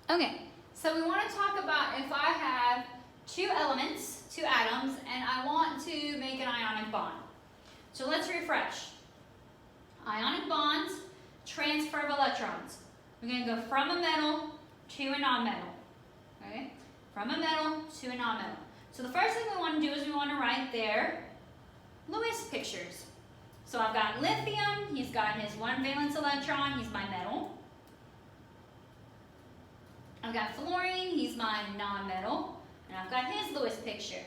Okay, so we want to talk about if I have two elements, two atoms, and I want to make an ionic bond. So let's refresh. Ionic bonds, transfer of electrons. We're going to go from a metal to a nonmetal. Okay? From a metal to a nonmetal. So the first thing we want to do is we want to write their Lewis pictures. So I've got lithium, he's got his one valence electron, he's my metal. I've got fluorine, he's my nonmetal, and I've got his Lewis picture.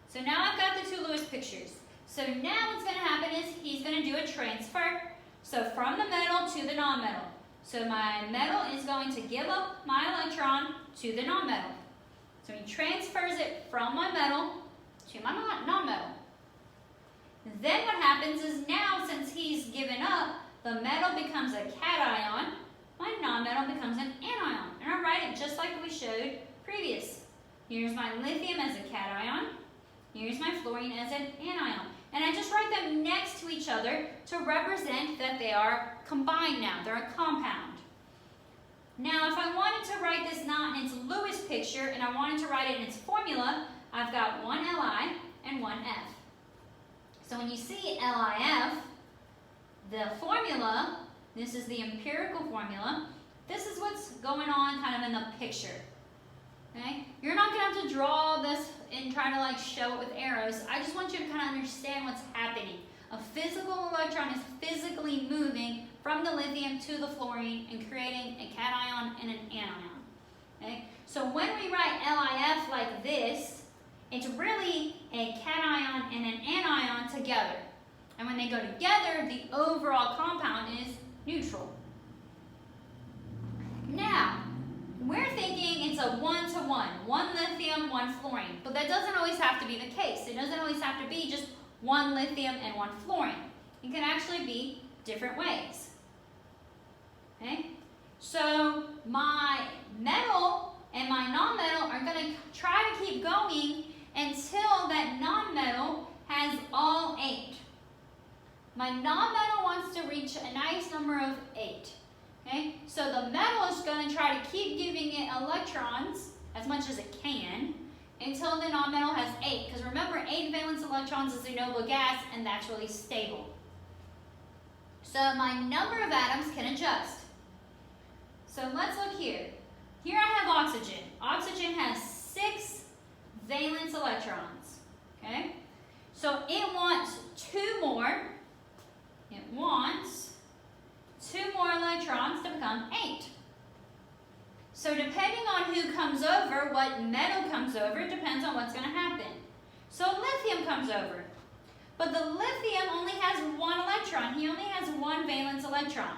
So now I've got the two Lewis pictures. So now what's going to happen is he's going to do a transfer. So from the metal to the nonmetal. So my metal is going to give up my electron to the nonmetal. So he transfers it from my metal to my nonmetal. Then what happens is now, since he's given up, the metal becomes a cation, my nonmetal becomes an anion. And I'll write it just like we showed previous. Here's my lithium as a cation, here's my fluorine as an anion. And I just write them next to each other to represent that they are combined now, they're a compound. Now if I wanted to write this not in its Lewis picture and I wanted to write it in its formula, I've got one Li and one F. So when you see LiF, the formula, this is the empirical formula, this is what's going on kind of in the picture. Okay? You're not going to have to draw this and try to like show it with arrows. I just want you to kind of understand what's happening. A physical electron is physically moving from the lithium to the fluorine and creating a cation and an anion. Okay? So when we write LiF like this, it's really a cation and an anion together. And when they go together, the overall compound is neutral. Now, we're thinking it's a one-to-one, one lithium, one fluorine. But that doesn't always have to be the case. It doesn't always have to be just one lithium and one fluorine. It can actually be different ways. Okay? So my metal and my nonmetal are going to try to keep going until that nonmetal has all 8. My nonmetal wants to reach a nice number of 8. Okay? So the metal is going to try to keep giving it electrons as much as it can until the nonmetal has 8. Because remember, 8 valence electrons is a noble gas, and that's really stable. So my number of atoms can adjust. So let's look here. Here I have oxygen. Oxygen has 6 valence electrons. Okay? So it wants 2 more. It wants 2 more electrons to become 8. So depending on who comes over, what metal comes over, depends on what's going to happen. So lithium comes over. But the lithium only has 1 electron. He only has 1 valence electron.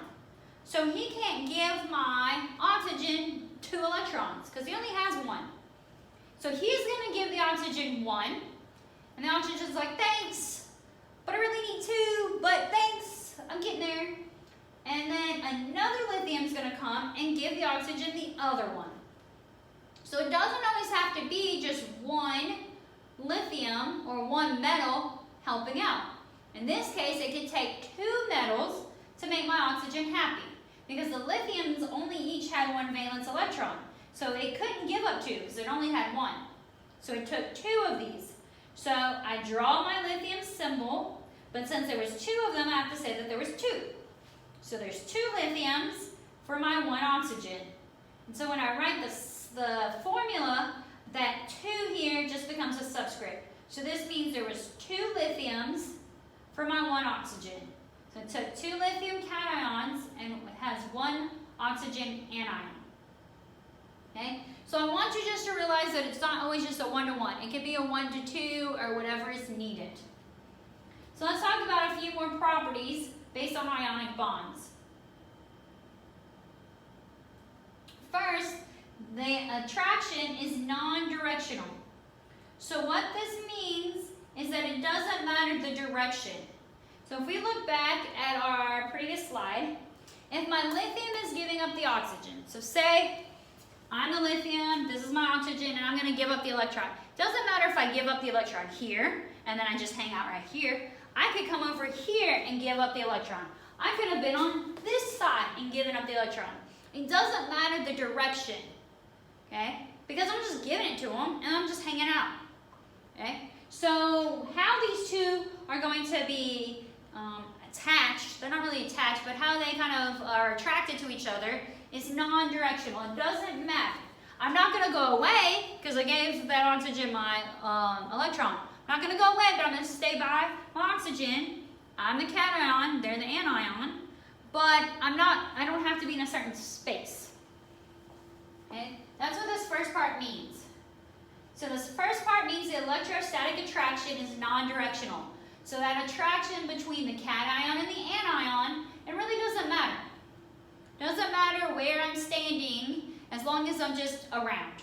So he can't give my oxygen 2 electrons because he only has 1. So he's going to give the oxygen 1. And the oxygen's like, thanks, but I really need 2, but thanks, I'm getting there. And then another lithium's going to come and give the oxygen the other 1. So it doesn't always have to be just 1 lithium or 1 metal helping out. In this case, it could take 2 metals to make my oxygen happy because the lithiums only each had 1 valence electron. So it couldn't give up 2 because it only had 1. So it took 2 of these. So I draw my lithium symbol, but since there was 2 of them, I have to say that there was 2. So there's 2 lithiums for my 1 oxygen. And so when I write the formula, that 2 here just becomes a subscript. So this means there was 2 lithiums for my 1 oxygen. So it took 2 lithium cations and it has 1 oxygen anion. Okay? So I want you just to realize that it's not always just a 1-to-1. It could be a 1-to-2 or whatever is needed. So let's talk about a few more properties based on ionic bonds. First, the attraction is non-directional. So what this means is that it doesn't matter the direction. So if we look back at our previous slide, if my lithium is giving up the oxygen, so say I'm the lithium, this is my oxygen, and I'm going to give up the electron. Doesn't matter if I give up the electron here, and then I just hang out right here. I could come over here and give up the electron. I could have been on this side and given up the electron. It doesn't matter the direction, okay? Because I'm just giving it to them and I'm just hanging out, okay? So how these two are going to be attached, they're not really attached, but how they kind of are attracted to each other is non-directional. It doesn't matter. I'm not going to go away because I gave that oxygen my electron. I'm not going to go away, but I'm going to stay by my oxygen. I'm the cation, they're the anion, but I don't have to be in a certain space. Okay? That's what this first part means. So this first part means the electrostatic attraction is non-directional. So that attraction between the cation and the anion, it really doesn't matter. Doesn't matter where I'm standing as long as I'm just around.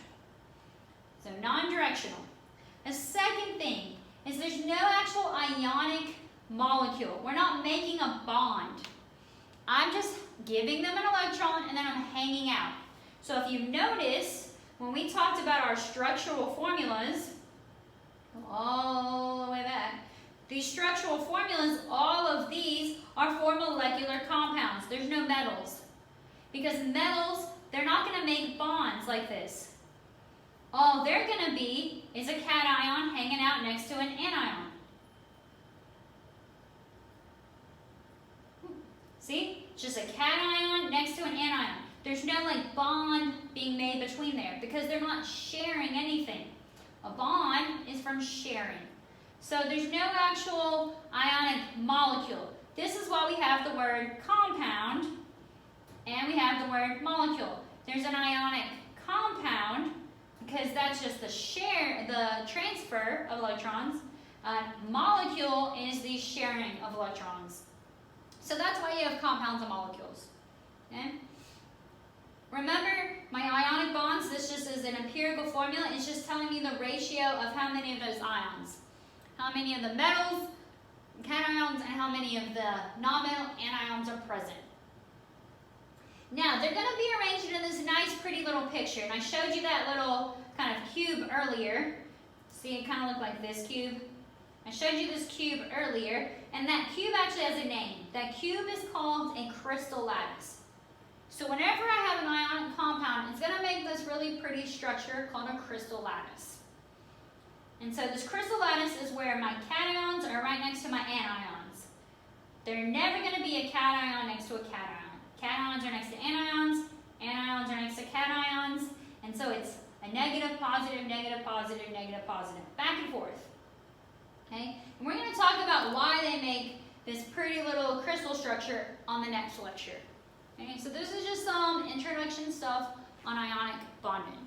So non-directional. The second thing is there's no actual ionic molecule. We're not making a bond. I'm just giving them an electron and then I'm hanging out. So if you notice, when we talked about our structural formulas, all the way back, these structural formulas, all of these are for molecular compounds. There's no metals. Because metals, they're not going to make bonds like this. All they're going to be is a cation hanging out next to an anion. See? Just a cation next to an anion. There's no bond being made between there because they're not sharing anything. A bond is from sharing. So there's no actual ionic molecule. This is why we have the word compound and we have the word molecule. There's an ionic compound because that's just the transfer of electrons. Molecule is the sharing of electrons. So that's why you have compounds and molecules. Okay? Remember, my ionic bonds, this just is an empirical formula. It's just telling me the ratio of how many of those ions. How many of the metals, cations, and how many of the non-metal anions are present. Now, they're going to be arranged in this nice, pretty little picture. And I showed you that little kind of cube earlier. See, it kind of looked like this cube. I showed you this cube earlier, and that cube actually has a name. That cube is called a crystal lattice. So whenever I have an ionic compound, it's going to make this really pretty structure called a crystal lattice. And so this crystal lattice is where my cations are right next to my anions. They're never going to be a cation next to a cation. Cations are next to anions are next to cations, and so it's a negative, positive, negative, positive, negative, positive, back and forth. Okay? And we're going to talk about why they make this pretty little crystal structure on the next lecture. Okay? So this is just some introduction stuff on ionic bonding.